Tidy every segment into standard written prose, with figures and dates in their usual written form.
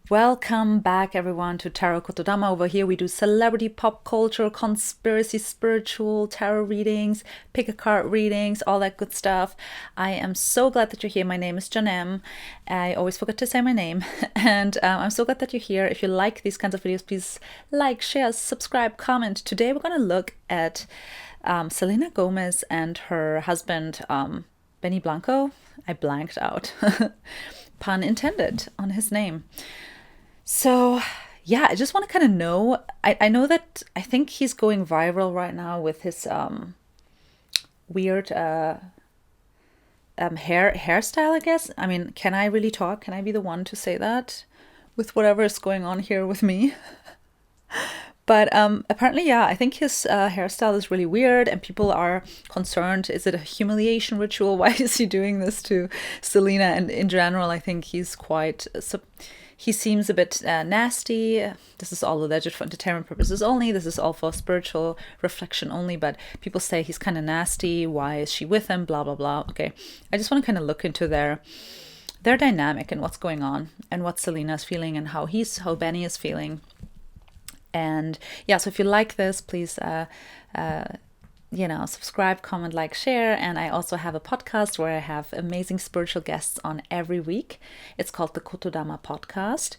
Welcome back, everyone, to Tarot Kotodama. Over here, we do celebrity, pop culture, conspiracy, spiritual, tarot readings, pick a card readings, all that good stuff. I am so glad that you're here. My name is Janem. I always forget to say my name. And I'm so glad that you're here. If you like these kinds of videos, please like, share, subscribe, comment. Today, we're going to look at Selena Gomez and her husband, Benny Blanco. I blanked out. Pun intended on his name. So, yeah, I just want to kind of know. I know that I think he's going viral right now with his weird hairstyle, I guess. I mean, can I really talk? Can I be the one to say that with whatever is going on here with me? But apparently, yeah, I think his hairstyle is really weird and people are concerned. Is it a humiliation ritual? Why is he doing this to Selena? And in general, I think he's quite... he seems a bit nasty. This is all alleged for entertainment purposes only. This is all for spiritual reflection only. But people say he's kind of nasty. Why is she with him? Blah, blah, blah. Okay. I just want to kind of look into their dynamic and what's going on and what Selena's feeling and how Benny is feeling. And yeah, so if you like this, please subscribe, comment, like, share. And I also have a podcast where I have amazing spiritual guests on every week. It's called the Kotodama podcast.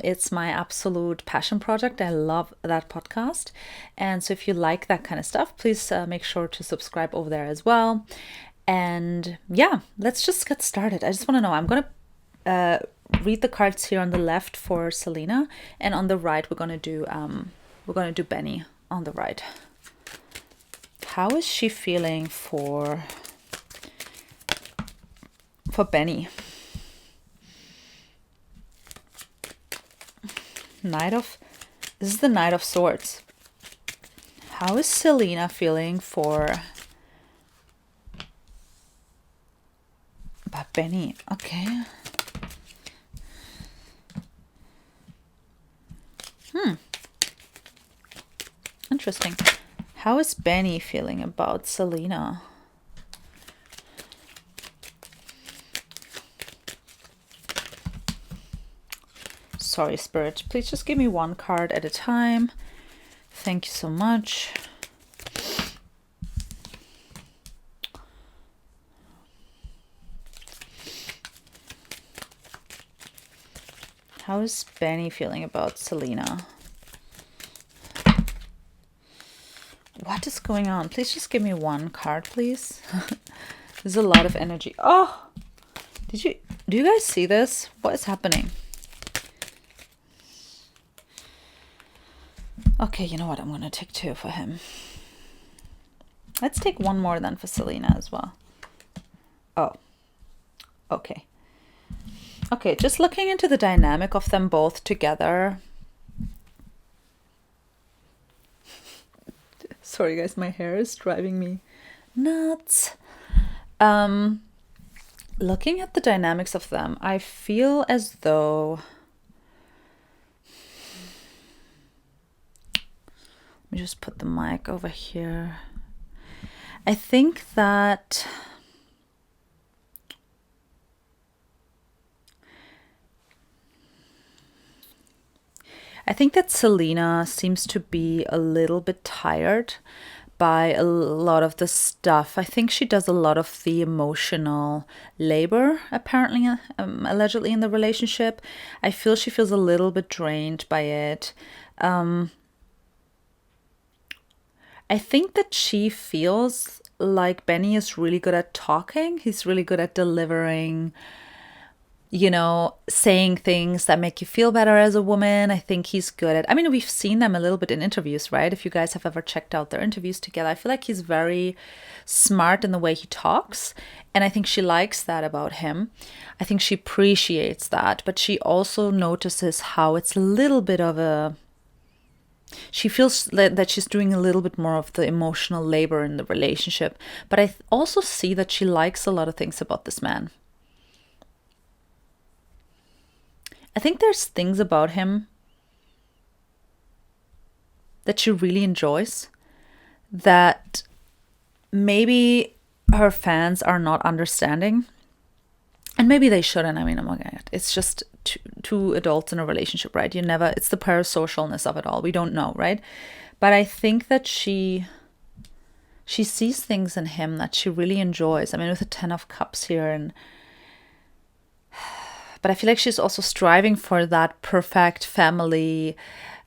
It's my absolute passion project. I love that podcast. And so if you like that kind of stuff, please make sure to subscribe over there as well. And yeah, let's just get started. I just want to know, I'm going to read the cards here on the left for Selena, and on the right we're going to do Benny on the right. How is she feeling for Benny? This is the Knight of Swords. How is Selena feeling about Benny? Okay. Interesting. How is Benny feeling about Selena? Sorry, Spirit. Please just give me one card at a time. Thank you so much. How is Benny feeling about Selena? What is going on? Please just give me one card, please. There's a lot of energy. Oh, do you guys see this? What is happening? Okay, you know what? I'm going to take two for him. Let's take one more then for Selena as well. Oh, okay. Okay, just looking into the dynamic of them both together. Sorry guys, my hair is driving me nuts. Looking at the dynamics of them, I feel as though... Let me just put the mic over here. I think that... Selena seems to be a little bit tired by a lot of the stuff. I think she does a lot of the emotional labor, apparently, allegedly in the relationship. I feel she feels a little bit drained by it. I think that she feels like Benny is really good at talking. He's really good at delivering, saying things that make you feel better as a woman. I think he's good at, we've seen them a little bit in interviews, right? If you guys have ever checked out their interviews together, I feel like he's very smart in the way he talks. And I think she likes that about him. I think she appreciates that, but she also notices how it's a little bit of a... She feels that she's doing a little bit more of the emotional labor in the relationship. But I also see that she likes a lot of things about this man. I think there's things about him that she really enjoys that maybe her fans are not understanding. And And maybe they shouldn't. I mean, oh my God, it's just two adults in a relationship, right? It's the parasocialness of it all. We don't know, right? But I think that she sees things in him that she really enjoys. I mean, with the 10 of Cups here, but I feel like she's also striving for that perfect family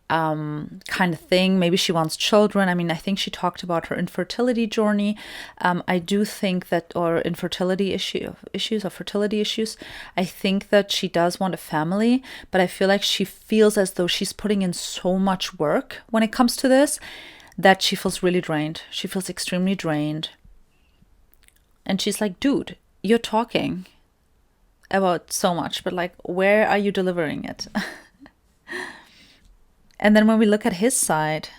kind of thing. Maybe she wants children. I mean, I think she talked about her infertility journey. I do think that, or infertility issues or fertility issues. I think that she does want a family, but I feel like she feels as though she's putting in so much work when it comes to this that she feels really drained. She feels extremely drained. And she's like, dude, you're talking about so much, but like, where are you delivering it? And then when we look at his side,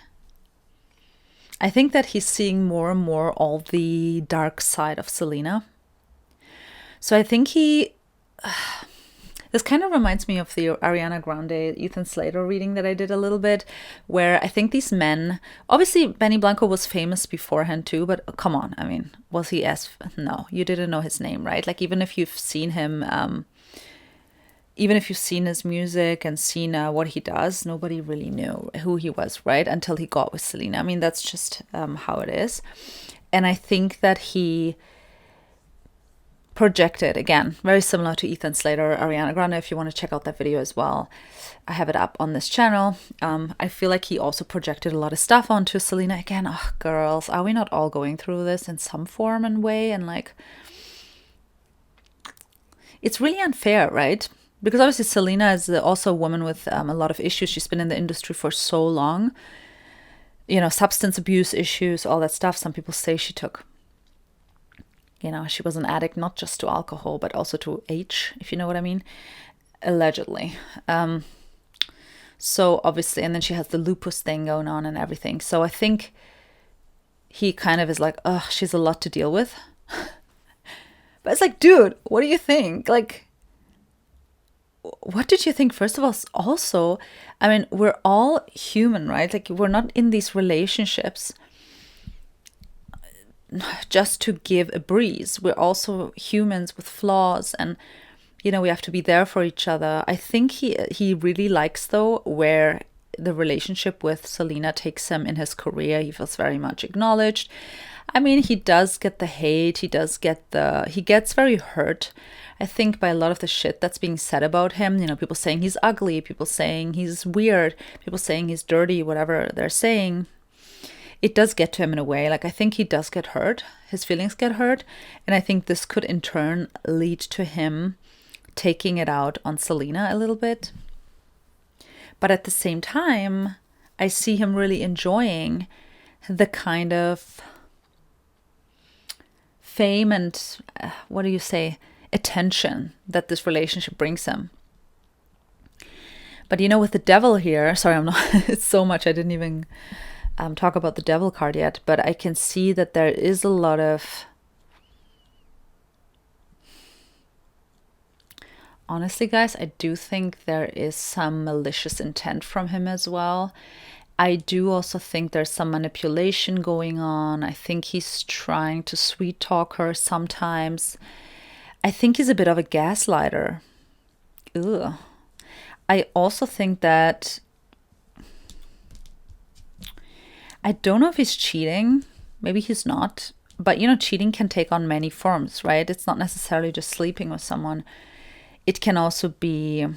I think that he's seeing more and more all the dark side of Selena. So I think this kind of reminds me of the Ariana Grande, Ethan Slater reading that I did a little bit, where I think these men, obviously Benny Blanco was famous beforehand too, but come on, I mean, was he no, you didn't know his name, right? Like even if you've seen him, even if you've seen his music and seen what he does, nobody really knew who he was, right? Until he got with Selena. I mean, that's just how it is. And I think that he projected, again, very similar to Ethan Slater, Ariana Grande, if you want to check out that video as well. I have it up on this channel. I feel like he also projected a lot of stuff onto Selena. Again, oh, girls, are we not all going through this in some form and way? And like, it's really unfair, right? Because obviously Selena is also a woman with a lot of issues. She's been in the industry for so long. Substance abuse issues, all that stuff. Some people say she took, she was an addict, not just to alcohol, but also to H, if you know what I mean, allegedly. So obviously, and then she has the lupus thing going on and everything. So I think he kind of is like, oh, she's a lot to deal with. But it's like, dude, what do you think? Like, what did you think? First of all, also, I mean, we're all human, right? Like, we're not in these relationships just to give a breeze. We're also humans with flaws, and we have to be there for each other. I think he really likes, though, where the relationship with Selena takes him in his career. He feels very much acknowledged. I mean, he does get the hate. He gets very hurt, I think, by a lot of the shit that's being said about him. People saying he's ugly, people saying he's weird, people saying he's dirty, whatever they're saying. It does get to him in a way. Like, I think he does get hurt. His feelings get hurt. And I think this could in turn lead to him taking it out on Selena a little bit. But at the same time, I see him really enjoying the kind of fame and, attention that this relationship brings him. But with the devil here, sorry, I'm not, it's so much, I didn't even talk about the devil card yet, but I can see that there is a lot of, honestly, guys, I do think there is some malicious intent from him as well. I do also think there's some manipulation going on. I think he's trying to sweet talk her sometimes. I think he's a bit of a gaslighter. Ugh. I also think that, I don't know if he's cheating. Maybe he's not. But, cheating can take on many forms, right? It's not necessarily just sleeping with someone. It can also be,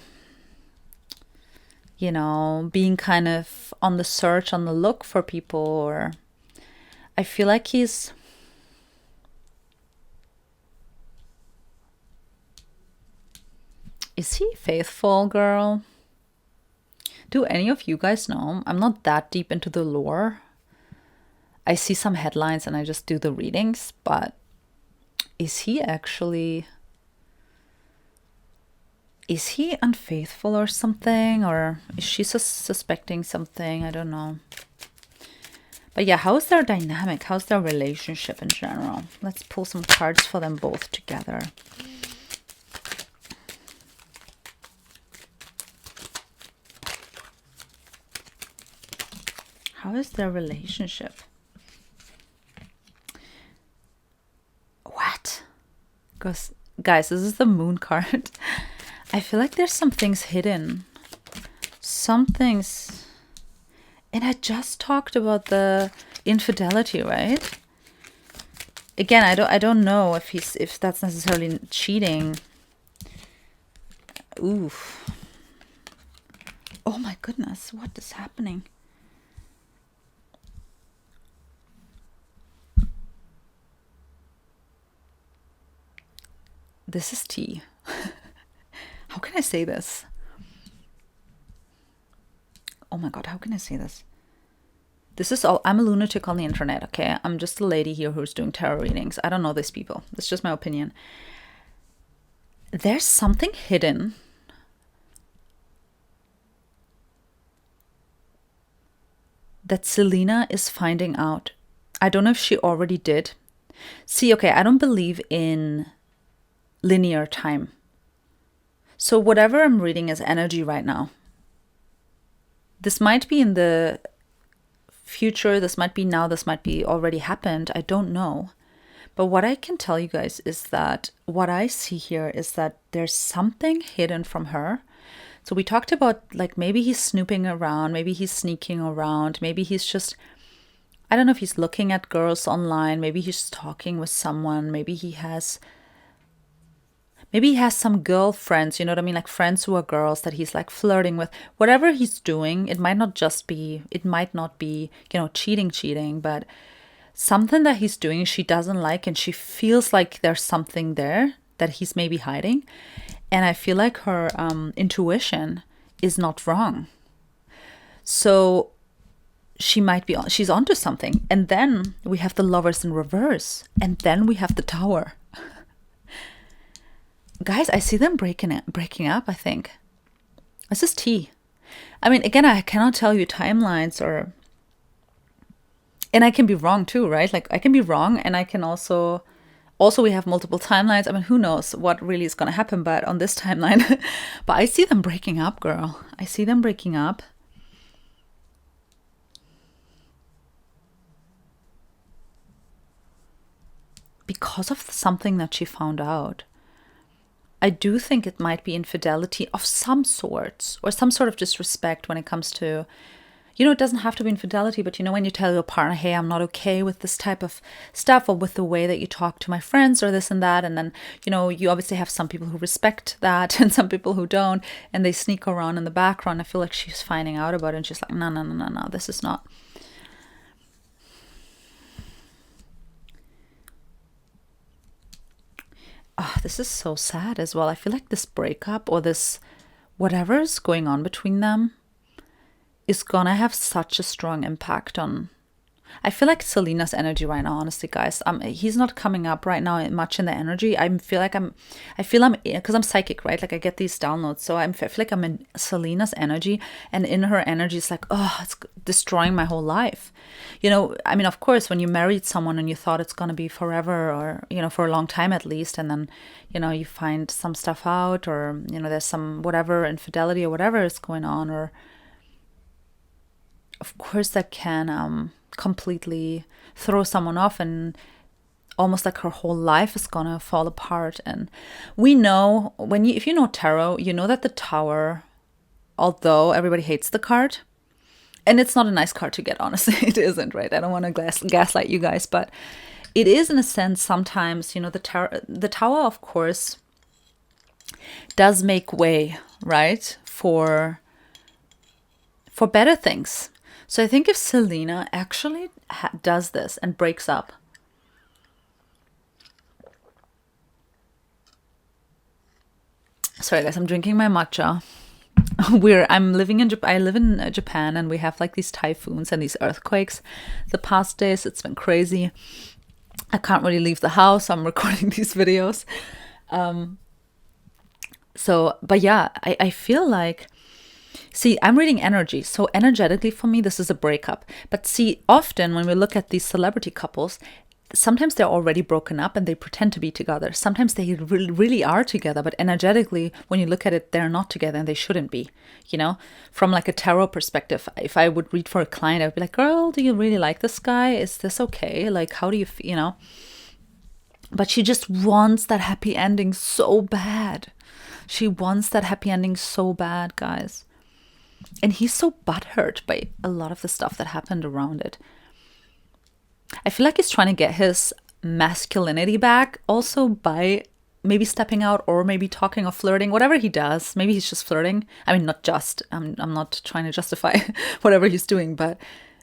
being kind of on the search, on the look for people. Or I feel like is he faithful, girl? Do any of you guys know? I'm not that deep into the lore. I see some headlines and I just do the readings, but is he unfaithful or something? Or is she suspecting something? I don't know. But yeah, how's their dynamic? How's their relationship in general? Let's pull some cards for them both together. How is their relationship? What? Because guys, this is the moon card. I feel like there's some things hidden. Some things. And I just talked about the infidelity, right? Again, I don't know if that's necessarily cheating. Oof. Oh my goodness, what is happening? This is tea. How can I say this? Oh my god, how can I say this? This is all. I'm a lunatic on the internet, okay? I'm just a lady here who's doing tarot readings. I don't know these people. It's just my opinion. There's something hidden that Selena is finding out. I don't know if she already did. See, okay, I don't believe in linear time. So whatever I'm reading is energy right now. This might be in the future, this might be now, this might be already happened. I don't know. But what I can tell you guys is that what I see here is that there's something hidden from her. So we talked about like maybe he's snooping around, maybe he's sneaking around, maybe he's just, I don't know if he's looking at girls online, maybe he's talking with someone, maybe he has some girlfriends, you know what I mean? Like friends who are girls that he's like flirting with. Whatever he's doing, it might not be, you know, cheating, but something that he's doing she doesn't like, and she feels like there's something there that he's maybe hiding. And I feel like her intuition is not wrong. So she's onto something. And then we have the Lovers in reverse. And then we have the Tower. Guys, I see them breaking up, I think. This is tea. I mean, again, I cannot tell you timelines and I can be wrong too, right? Like I can be wrong, and I can also we have multiple timelines. I mean, who knows what really is going to happen, but on this timeline, but I see them breaking up, girl. I see them breaking up. Because of something that she found out. I do think it might be infidelity of some sorts, or some sort of disrespect when it comes to, you know, it doesn't have to be infidelity, but you know, when you tell your partner, hey, I'm not okay with this type of stuff, or with the way that you talk to my friends, or this and that. And then, you know, you obviously have some people who respect that and some people who don't, and they sneak around in the background. I feel like she's finding out about it, and she's like, no, this is not. Oh, this is so sad as well. I feel like this breakup, or this whatever is going on between them, is gonna have such a strong impact on. I feel like Selena's energy right now, honestly, guys. He's not coming up right now much in the energy. I feel I'm because I'm psychic, right? Like I get these downloads, so I feel like I'm in Selena's energy, and in her energy, it's like, oh, it's destroying my whole life. You know, I mean, of course, when you married someone and you thought it's gonna be forever, or you know, for a long time at least, and then you know, you find some stuff out, or you know, there's some whatever infidelity or whatever is going on, or of course that can completely throw someone off, and almost like her whole life is gonna fall apart. And we know, if you know tarot, you know that the Tower, although everybody hates the card, and it's not a nice card to get, honestly, it isn't, right? I don't want to gaslight you guys, but it is in a sense sometimes, you know, the Tower, of course, does make way, right, for better things. So I think if Selena actually does this and breaks up, sorry guys, I'm drinking my matcha. I live in Japan, and we have like these typhoons and these earthquakes. The past days, it's been crazy. I can't really leave the house. I'm recording these videos. But yeah, I feel like, see, I'm reading energy. So energetically for me, this is a breakup. But see, often when we look at these celebrity couples, sometimes they're already broken up and they pretend to be together. Sometimes they really are together, but energetically, when you look at it, they're not together and they shouldn't be, you know? From like a tarot perspective, if I would read for a client, I would be like, girl, do you really like this guy? Is this okay? Like, how do you, you know? But she just wants that happy ending so bad. She wants that happy ending so bad, guys. And he's so butthurt by a lot of the stuff that happened around it. I feel like he's trying to get his masculinity back also by maybe stepping out or maybe talking or flirting, whatever he does. Maybe he's just flirting. I mean, not just, I'm not trying to justify whatever he's doing, but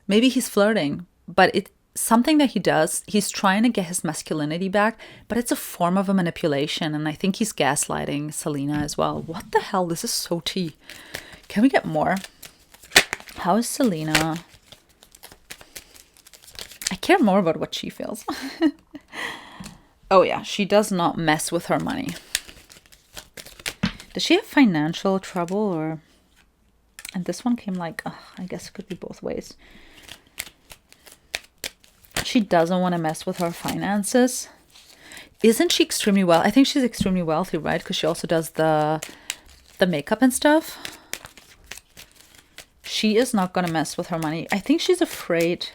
maybe he's flirting. But it's something that he does. He's trying to get his masculinity back, but it's a form of a manipulation. And I think he's gaslighting Selena as well. What the hell? This is so tea. Can we get more? How is Selena? I care more about what she feels. Oh yeah, she does not mess with her money. Does she have financial trouble or... And this one came like, I guess it could be both ways. She doesn't want to mess with her finances. Isn't she extremely well? I think she's extremely wealthy, right? Because she also does the makeup and stuff. She is not going to mess with her money. I think she's afraid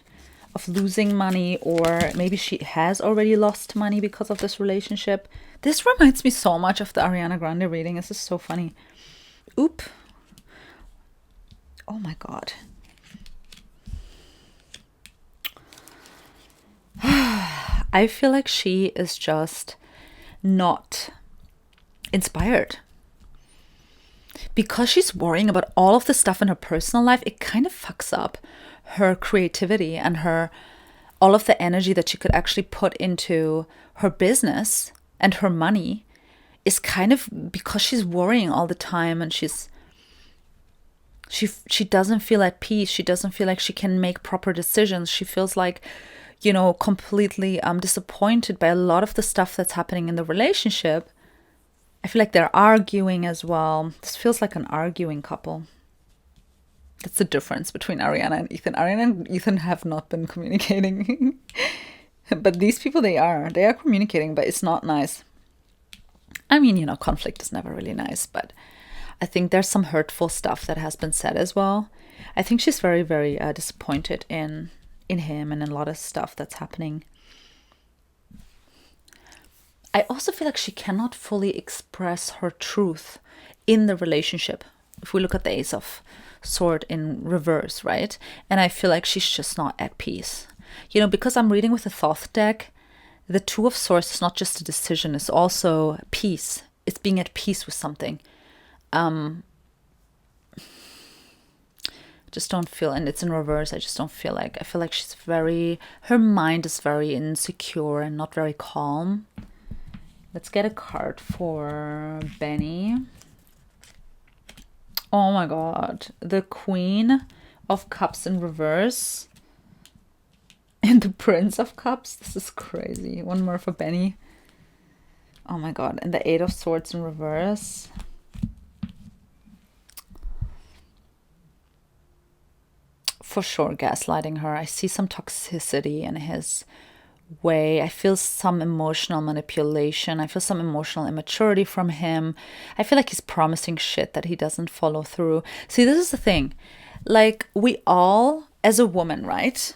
of losing money, or maybe she has already lost money because of this relationship. This reminds me so much of the Ariana Grande reading. This is so funny. Oop. Oh my God. I feel like she is just not inspired. Because she's worrying about all of the stuff in her personal life, it kind of fucks up her creativity and all of the energy that she could actually put into her business and her money is kind of because she's worrying all the time, and she doesn't feel at peace. She doesn't feel like she can make proper decisions. She feels like, completely disappointed by a lot of the stuff that's happening in the relationship. I feel like they're arguing as well. This feels like an arguing couple. That's the difference between Ariana and Ethan. Ariana and Ethan have not been communicating. But these people, they are communicating, but it's not nice. I mean, conflict is never really nice, but I think there's some hurtful stuff that has been said as well. I think she's very, very disappointed in him and in a lot of stuff that's happening. I also feel like she cannot fully express her truth in the relationship. If we look at the Ace of Sword in reverse, right? And I feel like she's just not at peace. Because I'm reading with the Thoth deck, the Two of Swords is not just a decision, it's also peace. It's being at peace with something. Just don't feel, and it's in reverse, I feel like she's her mind is very insecure and not very calm. Let's get a card for Benny. Oh my God. The Queen of Cups in reverse. And the Prince of Cups. This is crazy. One more for Benny. Oh my God. And the Eight of Swords in reverse. For sure gaslighting her. I see some toxicity in his way. I feel some emotional manipulation. I feel some emotional immaturity from him. I feel like he's promising shit that he doesn't follow through. See, this is the thing. Like, we all, as a woman, right?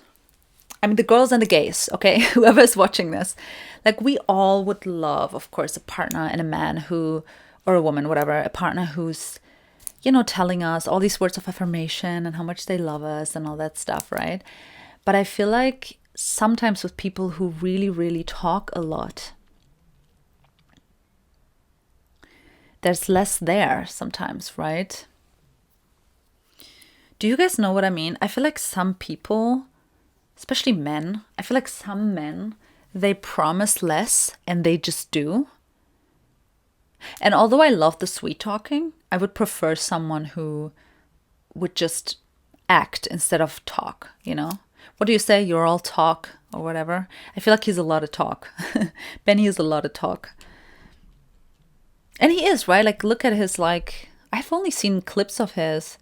I mean, the girls and the gays, okay? Whoever's watching this. Like, we all would love, of course, a partner and a man who, or a woman, whatever, a partner who's, telling us all these words of affirmation and how much they love us and all that stuff, right? But I feel like sometimes with people who really, really talk a lot, there's less there sometimes, right? Do you guys know what I mean? I feel like some people, especially men, I feel like some men, they promise less and they just do. And although I love the sweet talking, I would prefer someone who would just act instead of talk, What do you say? You're all talk or whatever. I feel like he's a lot of talk. Benny is a lot of talk. And he is, right? Like, look at his, I've only seen clips of his.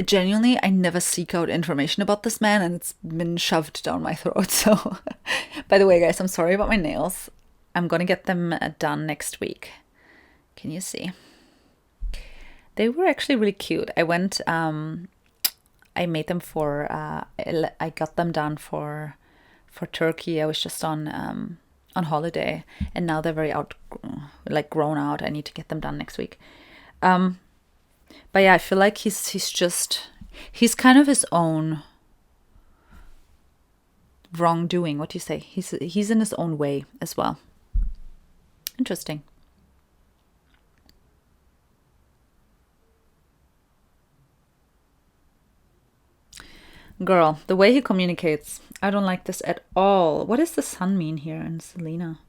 Genuinely, I never seek out information about this man, and it's been shoved down my throat. So, by the way, guys, I'm sorry about my nails. I'm going to get them done next week. Can you see? They were actually really cute. I went... I made them I got them done for Turkey. I was just on on holiday, and now they're very grown out. I need to get them done next week. But yeah, I feel like he's kind of his own wrongdoing. What do you say? He's in his own way as well. Interesting. Girl, the way he communicates, I don't like this at all. What does the sun mean here in Selena?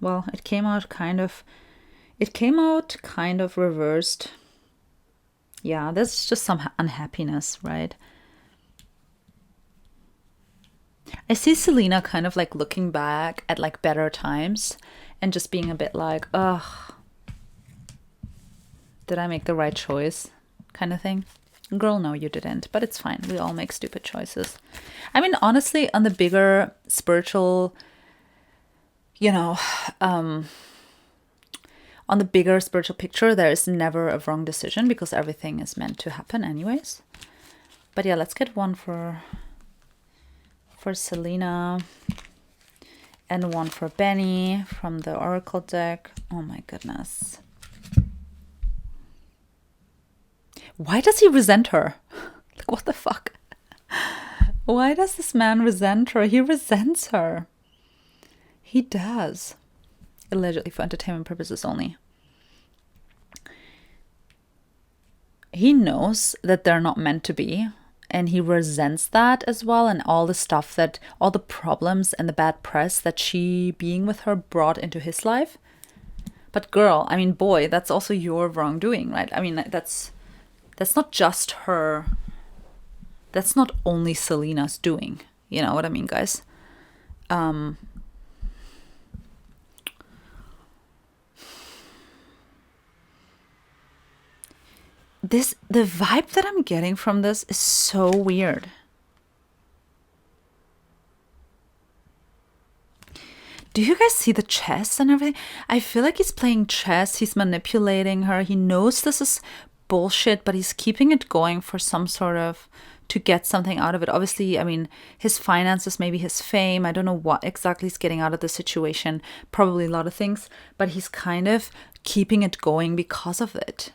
Well, it came out kind of reversed. Yeah, there's just some unhappiness, right? I see Selena kind of like looking back at like better times and just being a bit like, ugh, did I make the right choice? Kind of thing. Girl, no, you didn't, but it's fine. We all make stupid choices. I mean, honestly, on the bigger spiritual, on the bigger spiritual picture, there is never a wrong decision because everything is meant to happen anyways. But yeah, let's get one for Selena and one for Benny from the Oracle deck. Oh my goodness. Why does he resent her? Like, what the fuck? Why does this man resent her? He resents her. He does. Allegedly for entertainment purposes only. He knows that they're not meant to be, and he resents that as well, and all the problems and the bad press that she being with her brought into his life. But girl, I mean, boy, that's also your wrongdoing, right? I mean, that's not just her. That's not only Selena's doing. You know what I mean, guys? The vibe that I'm getting from this is so weird. Do you guys see the chess and everything? I feel like he's playing chess. He's manipulating her. He knows this is bullshit, but he's keeping it going for some sort of, to get something out of it. Obviously, I mean, his finances, maybe his fame. I don't know what exactly he's getting out of the situation. Probably a lot of things, but he's kind of keeping it going because of it.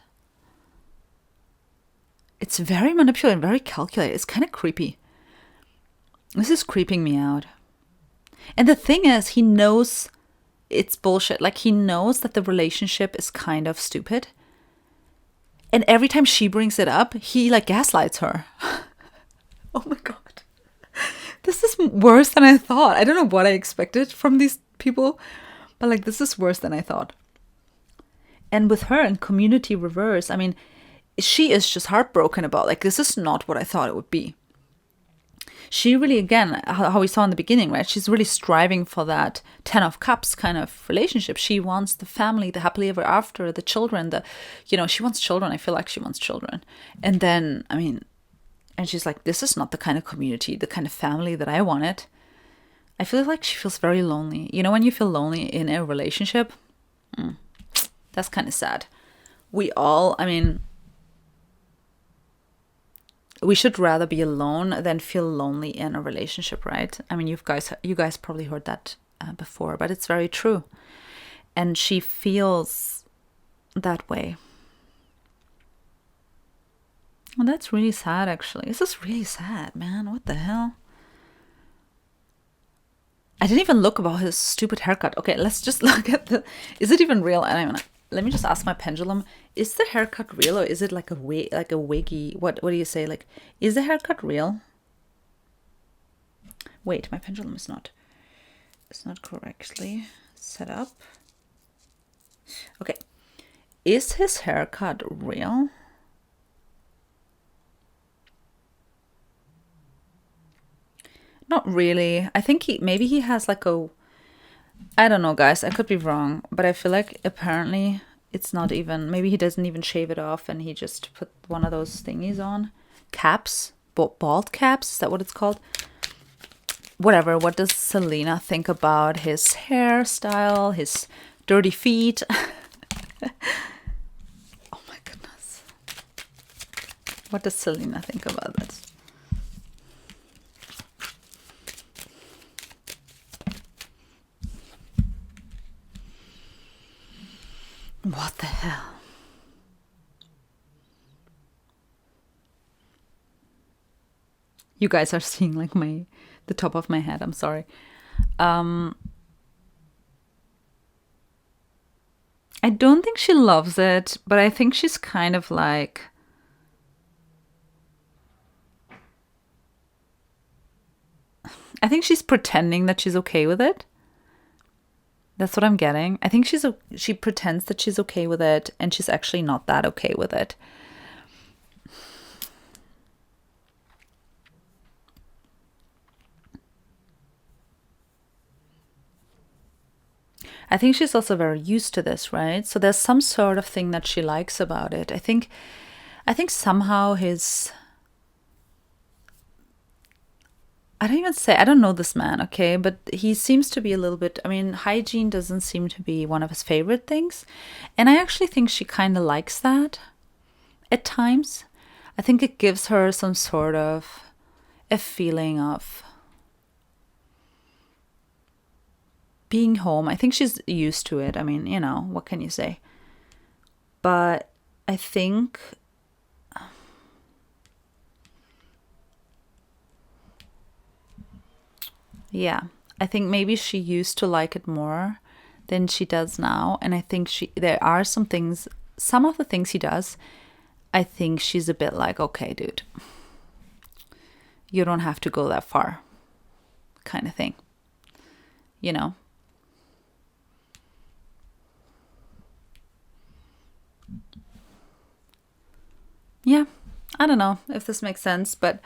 It's very manipulative, very calculated. It's kind of creepy. This is creeping me out. And the thing is, he knows it's bullshit. Like, he knows that the relationship is kind of stupid. And every time she brings it up, he like gaslights her. Oh my God. This is worse than I thought. I don't know what I expected from these people, but like, this is worse than I thought. And with her in community reverse, I mean, she is just heartbroken about, like, this is not what I thought it would be. She really, again, how we saw in the beginning, right? She's really striving for that 10 of Cups kind of relationship. She wants the family, the happily ever after, the children, she wants children. I feel like she wants children. And then, I mean, and she's like, this is not the kind of community, the kind of family that I wanted. I feel like she feels very lonely. You know, when you feel lonely in a relationship, that's kind of sad. We all, I mean, we should rather be alone than feel lonely in a relationship, right? I mean, you guys probably heard that before, but it's very true. And she feels that way. Well, that's really sad, actually. This is really sad, man. What the hell? I didn't even look about his stupid haircut. Okay, let's just look at is it even real? And I mean, let me just ask my pendulum, is the haircut real, or is it like a wiggy, what do you say? Like, is the haircut real? Wait, my pendulum is not correctly set up. Okay. Is his haircut real? Not really. I think maybe he has like I don't know, guys. I could be wrong, but I feel like apparently it's not even, maybe he doesn't even shave it off and he just put one of those thingies on. Caps? Bald caps? Is that what it's called? Whatever. What does Selena think about his hairstyle, his dirty feet? Oh my goodness. What does Selena think about this? What the hell? You guys are seeing like the top of my head. I'm sorry. I don't think she loves it, but I think she's kind of like, I think she's pretending that she's okay with it. That's what I'm getting. I think she pretends that she's okay with it, and she's actually not that okay with it. I think she's also very used to this, right? So there's some sort of thing that she likes about it. I think somehow I don't know this man, okay, but he seems to be a little bit, I mean, hygiene doesn't seem to be one of his favorite things. And I actually think she kind of likes that at times. I think it gives her some sort of a feeling of being home. I think she's used to it. I mean, what can you say? But I think, yeah, I think maybe she used to like it more than she does now. And I think there are some of the things he does, I think she's a bit like, okay, dude, you don't have to go that far, kind of thing, you know? Yeah, I don't know if this makes sense, but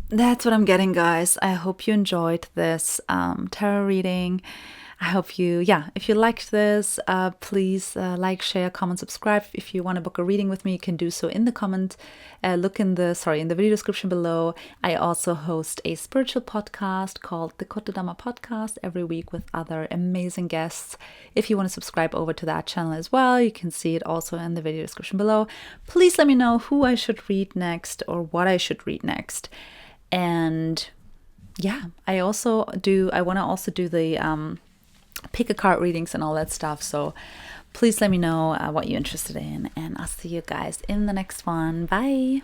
that's what I'm getting, guys. I hope you enjoyed this tarot reading. I hope if you liked this, please like, share, comment, subscribe. If you want to book a reading with me, you can do so in the comment. Look in the video description below. I also host a spiritual podcast called the Kotodama podcast every week with other amazing guests. If you want to subscribe over to that channel as well, you can see it also in the video description below. Please let me know who I should read next or what I should read next. And yeah, I want to also do the pick a card readings and all that stuff. So please let me know what you're interested in, and I'll see you guys in the next one. Bye.